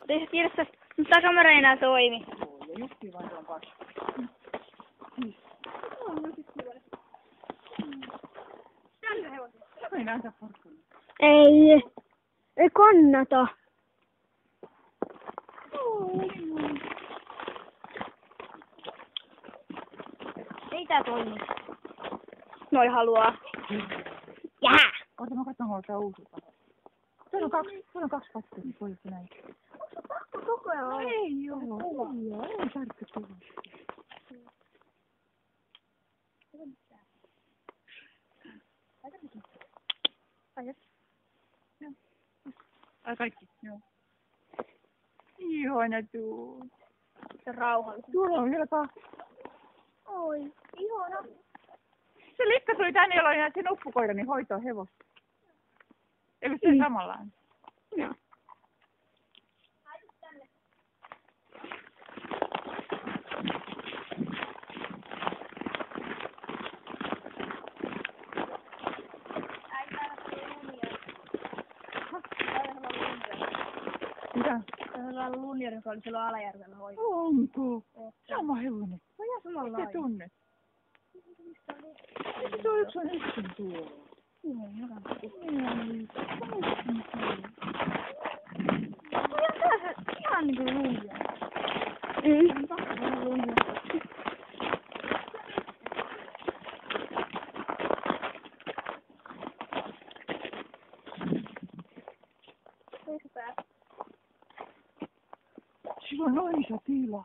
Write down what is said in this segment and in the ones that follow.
Ei kirjassa, mutta tämä kamera ei enää toimi. Ja justiin vain se on kaksi. Tänne hevosen. Ei näytä porkkana. Ei kannata. Ei tää toimi. Noi haluaa. Jää! Ota mä katson, kun tää uusi paha. Siellä on kaksi pakkia, niin voitte näin. Koko ajan on. Ei oo. Ei tarvitse tulla. Ai kaikki, joo. Ihana tuu. Se rauhallisesti. Tuolla on vielä kahta. Oi, ihana. Se likka tuli tänne, jolla oli se nuppukoira, niin hoitoa hevosta. Eikö se samanlainen? Joo. Mitä? Täällä on lunjari, joka oli silloin Alajärvellä hoitaa. Onko? Sama hevonen. No ihan samanlainen. Miten tunnet? Eikö tuo yksi on yksin tuolla? Ihan niinku lunjari. Sillä on noin iso tila.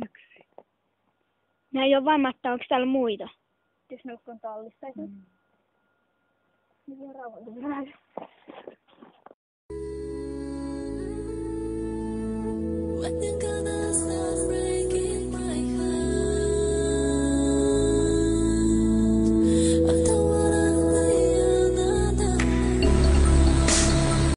Yksi. Mä ei oo varma, että onko täällä muita. Jos ne on tallissa. Niin on rauhallisesti. What